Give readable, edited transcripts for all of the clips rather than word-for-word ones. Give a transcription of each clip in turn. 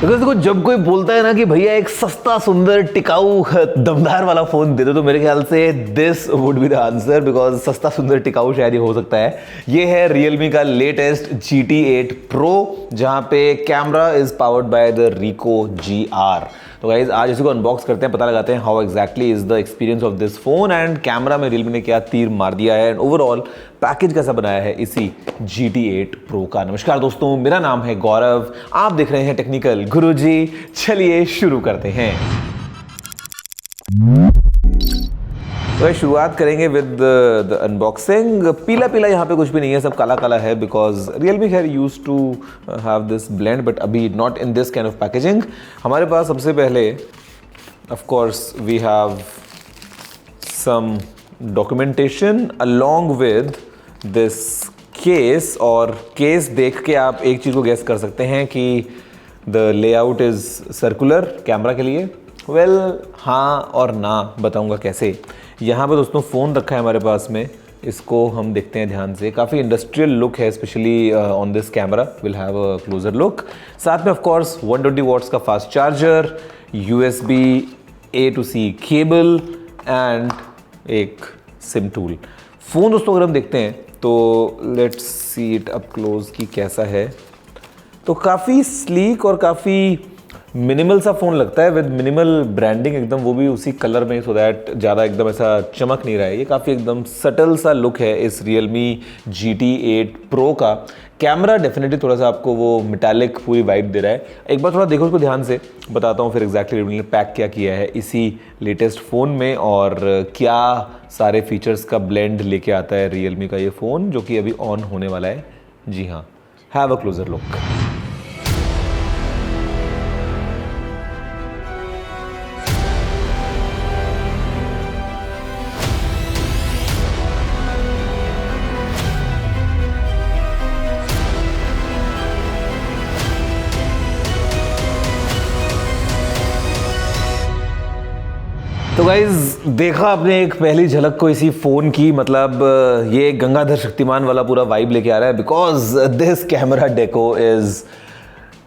Because देखो जब कोई बोलता है ना कि भैया एक सस्ता सुंदर टिकाऊ दमदार वाला फोन दे दो, तो मेरे ख्याल से this would be the answer, because सस्ता सुंदर टिकाऊ शायद ये हो सकता है। ये है Realme का लेटेस्ट GT8 Pro, जहां पे camera is powered by the Ricoh GR। तो गाइज आज इसी को अनबॉक्स करते हैं, पता लगाते हैं how exactly is the experience of this phone and camera में Realme ने क्या तीर मार दिया है एंड ओवरऑल पैकेज कैसा बनाया है इसी GT8 Pro का। नमस्कार दोस्तों, मेरा नाम है गौरव, आप देख रहे हैं टेक्निकल गुरुजी। चलिए शुरू करते हैं। तो शुरुआत करेंगे विद द अनबॉक्सिंग। पीला पीला यहाँ पे कुछ भी नहीं है, सब काला काला है, बिकॉज Realme है use to have this blend, but अभी not in this kind of packaging. हमारे पास सबसे पहले of course we have some documentation along with this case, और केस देख के आप एक चीज़ को गेस कर सकते हैं कि the layout is circular camera के लिए। वेल हाँ और ना, बताऊंगा कैसे। यहाँ पे दोस्तों फ़ोन रखा है हमारे पास में, इसको हम देखते हैं ध्यान से। काफ़ी इंडस्ट्रियल लुक है, specially on this camera. Will have a closure look. साथ में ऑफ कोर्स 120 वॉट्स का fast charger, USB A to C cable and एक सिम टूल। फ़ोन दोस्तों अगर हम देखते हैं तो let's see it up close कि कैसा है। तो काफ़ी स्लीक और काफ़ी मिनिमल सा फ़ोन लगता है, विद मिनिमल ब्रांडिंग एकदम, वो भी उसी कलर में, सो दैट ज़्यादा एकदम ऐसा चमक नहीं रहा है। ये काफ़ी एकदम सटल सा लुक है इस Realme GT8 Pro का। कैमरा डेफिनेटली थोड़ा सा आपको वो मेटालिक पूरी वाइब दे रहा है। एक बार थोड़ा देखो उसको ध्यान से, बताता हूँ फिर एग्जैक्टली Realme ने पैक क्या किया है इसी लेटेस्ट फ़ोन में और क्या सारे फीचर्स का ब्लेंड लेके आता है Realme का ये फ़ोन, जो कि अभी ऑन होने वाला है। जी हाँ, हैव अ क्लोजर लुक। तो गाइज देखा आपने एक पहली झलक को इसी फोन की, मतलब ये गंगाधर शक्तिमान वाला पूरा वाइब लेके आ रहा है, because this camera deco is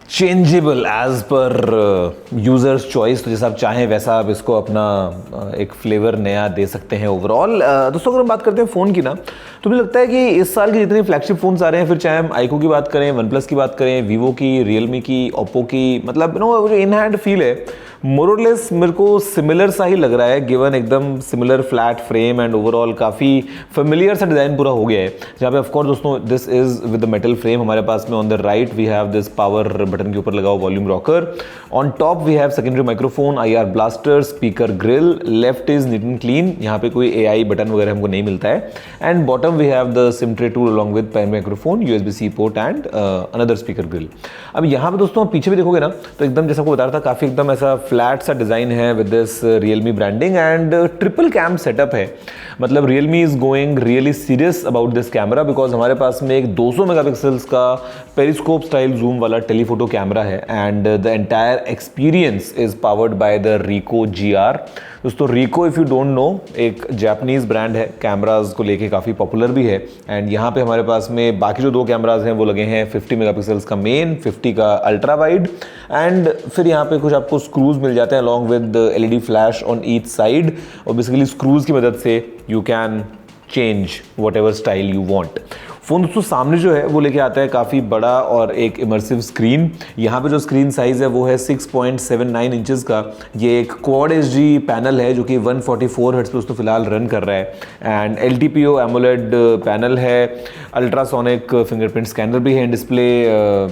changeable as per users choice. तो जैसा आप चाहें वैसा आप इसको अपना एक फ्लेवर नया दे सकते हैं ओवरऑल। दोस्तों अगर हम बात करते हैं फ़ोन की ना, तो मुझे लगता है कि इस साल की जितनी फ्लैगशिप फ़ोन्स आ रहे हैं, फिर चाहे हम आईको की बात करें, वन प्लस की बात करें, वीवो की, रियलमी की, ओप्पो की, मतलब नो जो इन हैंड फील है मोरलेस मेरे को सिमिलर सा ही लग रहा है, गिवन एकदम similar flat frame and overall काफ़ी फेमिलियर सा डिज़ाइन पूरा हो गया है। जहाँ पे ऑफकोर्स दोस्तों this is with the metal frame. हमारे पास में on the right we have this power button के ऊपर लगा हुआ volume rocker. On top we have secondary microphone, IR blaster, speaker grill. Left is neat and clean, यहाँ पे कोई AI बटन वगैरह हमको नहीं मिलता है। And bottom we have the SIM tray tool along with primary microphone, USB-C port and another speaker grill. अब यहाँ पे दोस्तों पीछे भी देखोगे ना, तो एकदम जैसा आपको बता रहा था, काफ़ी एकदम ऐसा फ्लैट सा डिज़ाइन है with this Realme branding and triple cam setup है। मतलब Realme is going really serious about this camera, because हमारे पास में एक 200 मेगापिक्सल्स का पेरिस्कोप स्टाइल जूम वाला टेलीफोटो कैमरा है and the entire experience is powered by the Ricoh GR। दोस्तों Ricoh if you don't know एक जापानीज़ ब्रांड है, कैमराज को लेके काफ़ी पॉपुलर भी है। एंड यहाँ पे हमारे पास में बाकी जो 2 कैमराज हैं वो लगे हैं 50 मेगापिक्सल्स का मेन, 50 का अल्ट्रा वाइड, एंड फिर यहाँ पे कुछ आपको स्क्रूज मिल जाते हैं along with LED flash on each side, और बेसिकली स्क्रूज की मदद से you can change what ever style you want. Phone दोस्तों सामने जो है वो लेके आता है काफ़ी बड़ा और एक इमर्सिव स्क्रीन। यहाँ पे जो स्क्रीन साइज़ है वो है 6.79 इंचज़ का। ये एक क्वाड HD पैनल है जो कि 144 हर्ट्ज़ पे दोस्तों फिलहाल रन कर रहा है एंड LTPO एमोलेड पैनल है। अल्ट्रासोनिक फिंगरप्रिंट स्कैनर भी है डिस्प्ले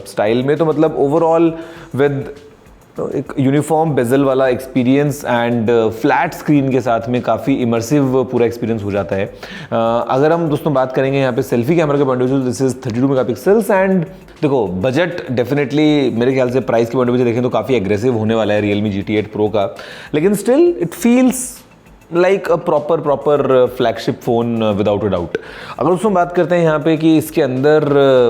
स्टाइल में। तो मतलब ओवरऑल विद एक यूनिफॉर्म बेजल वाला एक्सपीरियंस एंड फ्लैट स्क्रीन के साथ में काफ़ी इमर्सिव पूरा एक्सपीरियंस हो जाता है। अगर हम दोस्तों बात करेंगे यहाँ पे सेल्फी कैमरा के point of view, this is 32 megapixels and देखो बजट डेफिनेटली मेरे ख्याल से प्राइस के पॉइंट ऑफ व्यू से देखें तो काफ़ी एग्रेसिव होने वाला है Realme GT8 Pro का, लेकिन still it feels like a proper flagship phone without a doubt. अगर उसमें बात करते हैं यहाँ पे कि इसके अंदर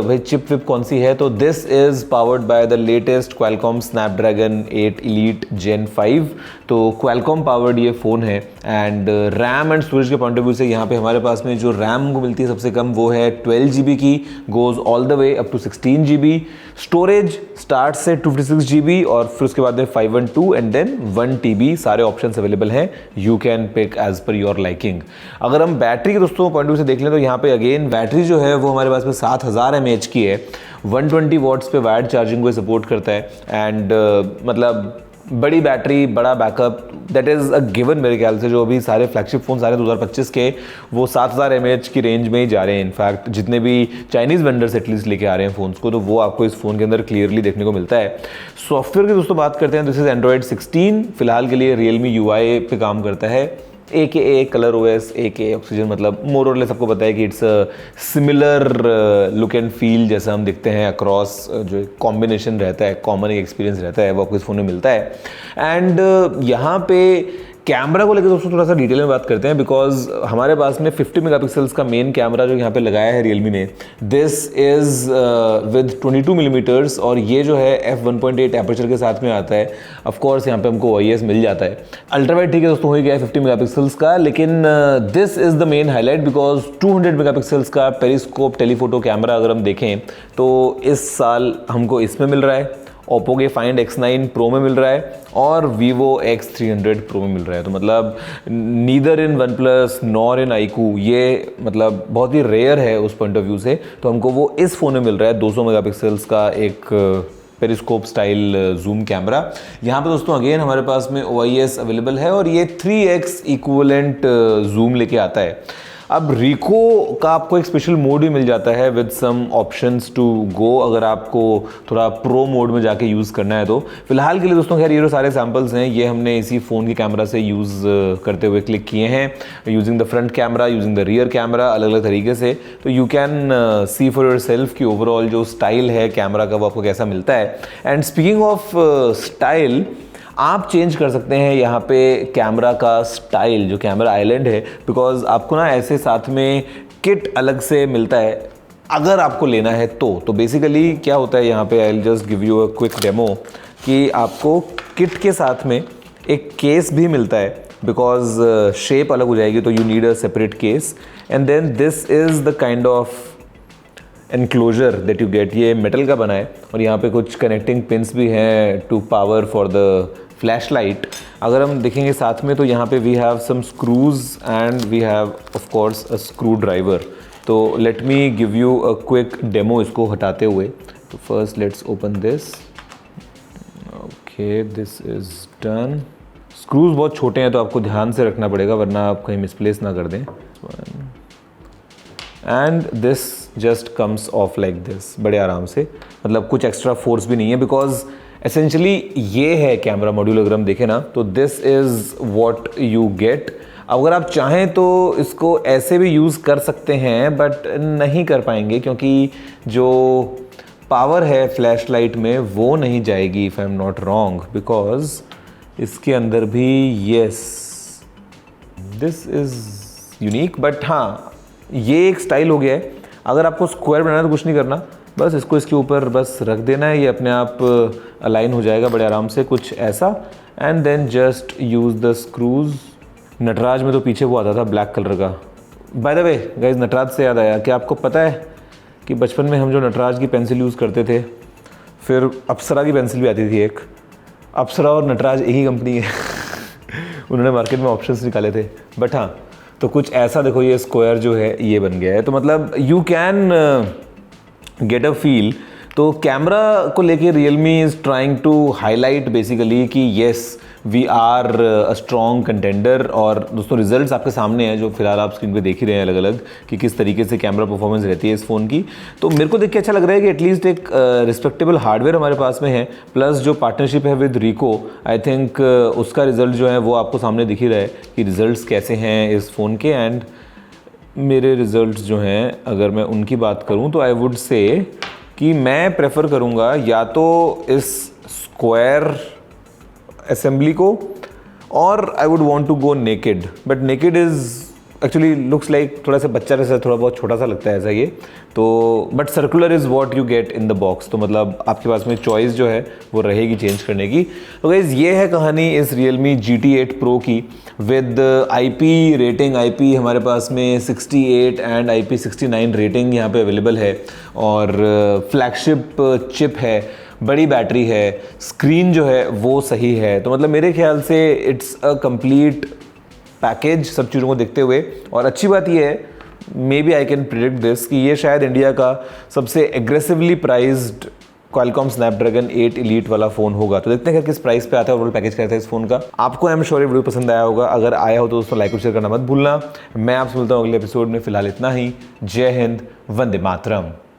भाई चिप विप कौन सी है, तो this is powered by the latest Qualcomm Snapdragon 8 Elite Gen 5। तो क्वालकॉम पावर्ड ये फ़ोन है एंड रैम एंड स्टोरेज के पॉइंट ऑफ व्यू से यहाँ पे हमारे पास में जो रैम को मिलती है सबसे कम वो है 12 GB की, goes all the way up to 16 GB। Storage start से 256 GB और फिर उसके बाद में 512 एंड देन 1 TB, सारे ऑप्शंस अवेलेबल हैं, you can pick as per your liking. अगर हम बैटरी के दोस्तों पॉइंट ऑफ व्यू से देख लें तो यहाँ पे अगेन बैटरी जो है वो हमारे पास में 7000 mAh की है, 120 वॉट्स पे वायर्ड चार्जिंग को सपोर्ट करता है एंड मतलब बड़ी बैटरी, बड़ा backup, that is a given मेरे ख्याल से। जो अभी सारे फ्लैगशिप फ़ोन सारे 2025 के वो 7000 mAh की रेंज में ही जा रहे हैं। इनफैक्ट जितने भी चाइनीज़ वेंडर्स एटलीस्ट लेके आ रहे हैं फ़ोन्स को, तो वो आपको इस फ़ोन के अंदर क्लियरली देखने को मिलता है। सॉफ्टवेयर की दोस्तों बात करते हैं, दिस इज़ एंड्रॉयड 16, फिलहाल के लिए Realme UI पे काम करता है। AKA colour OS, AKA oxygen, मतलब मोर और लेस आपको पता है कि it's similar look and feel जैसा हम दिखते हैं अक्रॉस, जो कॉम्बिनेशन रहता है, कॉमन एक्सपीरियंस रहता है वो आपको इस फ़ोन में मिलता है। एंड यहाँ पे कैमरा को लेकर दोस्तों थोड़ा सा डिटेल में बात करते हैं, बिकॉज हमारे पास में 50 मेगापिक्सल्स का मेन कैमरा जो यहाँ पे लगाया है Realme ने, दिस इज़ विद 22 मिलीमीटर्स, और ये जो है f1.8 एपर्चर के साथ में आता है। ऑफ कोर्स यहाँ पे हमको OIS मिल जाता है। अल्ट्रावाइड ठीक है दोस्तों, हो ही गया है 50 मेगापिक्सल्स का, लेकिन this is the main highlight because 200 megapixels का पेरिस्कोप टेलीफोटो कैमरा अगर हम देखें तो इस साल हमको इसमें मिल रहा है, ओप्पो के Find X9 Pro में मिल रहा है और Vivo X300 Pro में मिल रहा है। तो मतलब नीदर इन OnePlus नॉर इन iQOO, ये मतलब बहुत ही रेयर है उस पॉइंट ऑफ व्यू से। तो हमको वो इस फ़ोन में मिल रहा है 200 मेगापिक्सल्स का एक पेरिस्कोप स्टाइल जूम कैमरा। यहाँ पे दोस्तों अगेन हमारे पास में OIS अवेलेबल है और ये 3x इक्विवेलेंट जूम लेके आता है। अब रिको का आपको एक स्पेशल मोड भी मिल जाता है with some options to go, अगर आपको थोड़ा प्रो मोड में जाके यूज़ करना है तो। फिलहाल के लिए दोस्तों खैर ये जो सारे सैम्पल्स हैं ये हमने इसी फ़ोन की कैमरा से यूज़ करते हुए क्लिक किए हैं, using the front camera, using the rear camera, अलग अलग तरीके से। तो you can see for your self कि ओवरऑल जो स्टाइल है कैमरा का वो आपको कैसा मिलता है। एंड स्पीकिंग ऑफ स्टाइल, आप चेंज कर सकते हैं यहाँ पे कैमरा का स्टाइल, जो कैमरा आइलैंड है, बिकॉज आपको ना ऐसे साथ में किट अलग से मिलता है अगर आपको लेना है तो बेसिकली क्या होता है यहाँ पे, I will just give you a quick demo, कि आपको किट के साथ में एक केस भी मिलता है, बिकॉज शेप अलग हो जाएगी तो you need a separate case. And then this is the kind of enclosure that you get. ये मेटल का बना है और यहाँ पे कुछ कनेक्टिंग पिंस भी हैं to power for the flash light. अगर हम देखेंगे साथ में तो यहाँ पे we have some screws and we have of course a screwdriver. तो let me give you a quick demo इसको हटाते हुए। तो first let's open this. Okay, this is done. Screws बहुत छोटे हैं तो आपको ध्यान से रखना पड़ेगा वरना आप कहीं मिसप्लेस ना कर दें। And this just comes of like this, बड़े आराम से, मतलब कुछ एक्स्ट्रा फोर्स भी नहीं है, बिकॉज एसेंशली ये है कैमरा मॉड्यूल। अगर हम देखें ना तो this is what you get. अगर आप चाहें तो इसको ऐसे भी यूज़ कर सकते हैं बट नहीं कर पाएंगे क्योंकि जो पावर है फ्लैश लाइट में वो नहीं जाएगी, if I am not wrong, because इसके अंदर भी yes this is unique. But हाँ, ये एक स्टाइल हो गया है। अगर आपको स्क्वायर बनाना है तो कुछ नहीं करना, बस इसको इसके ऊपर बस रख देना है, ये अपने आप अलाइन हो जाएगा बड़े आराम से, कुछ ऐसा। And then just use the screws. Nataraj में तो पीछे वो आता था ब्लैक कलर का। By the way guys, Nataraj से याद आया कि आपको पता है कि बचपन में हम जो नटराज की पेंसिल यूज़ करते थे, फिर अप्सरा की पेंसिल भी आती थी एक। अप्सरा और नटराज एक ही कंपनी है उन्होंने मार्केट में ऑप्शंस निकाले थे। बट हाँ, तो कुछ ऐसा देखो, ये स्क्वायर जो है ये बन गया है। तो मतलब you can get a feel. तो कैमरा को लेके Realme is trying to highlight basically कि yes we are a strong contender. और दोस्तों रिजल्ट्स आपके सामने हैं जो फिलहाल आप स्क्रीन पे देख ही रहे हैं अलग अलग कि किस तरीके से कैमरा परफॉर्मेंस रहती है इस फ़ोन की। तो मेरे को देख के अच्छा लग रहा है कि एटलीस्ट एक रिस्पेक्टेबल हार्डवेयर हमारे पास में है, प्लस जो पार्टनरशिप है विद रिको, आई थिंक उसका रिजल्ट जो है वो आपको सामने दिख ही रहा है कि रिजल्ट्स कैसे हैं इस फ़ोन के। एंड मेरे रिजल्ट्स जो हैं अगर मैं उनकी बात करूं तो आई वुड से कि मैं प्रेफर करूंगा या तो इस स्क्वायर असेंबली को और I would want to go naked, but naked is actually looks like थोड़ा सा बच्चा जैसा, थोड़ा बहुत छोटा सा लगता है ऐसा ये तो, but circular is what you get in the box. तो मतलब आपके पास में चॉइस जो है वो रहेगी चेंज करने की। तो गाइज़ ये है कहानी इस Realme GT8 Pro की विद IP रेटिंग। IP हमारे पास में 68 एंड IP69 रेटिंग यहाँ पे अवेलेबल है, और फ्लैगशिप चिप है, बड़ी बैटरी है, स्क्रीन जो है वो सही है। तो मतलब मेरे ख्याल से इट्स अ कंप्लीट पैकेज सब चीज़ों को देखते हुए। और अच्छी बात ये है, maybe I can predict this, कि ये शायद इंडिया का सबसे aggressively priced Qualcomm Snapdragon 8 elite वाला फ़ोन होगा। तो देखते हैं कि किस प्राइस पे आता है ओवरऑल पैकेज क्या रहता है इस फ़ोन का। आपको आई एम श्योर वीडियो पसंद आया होगा, अगर आया हो तो दोस्तों लाइक और शेयर करना मत भूलना। मैं आपसे मिलता हूँ अगले एपिसोड में, फिलहाल इतना ही। जय हिंद, वंदे मातरम।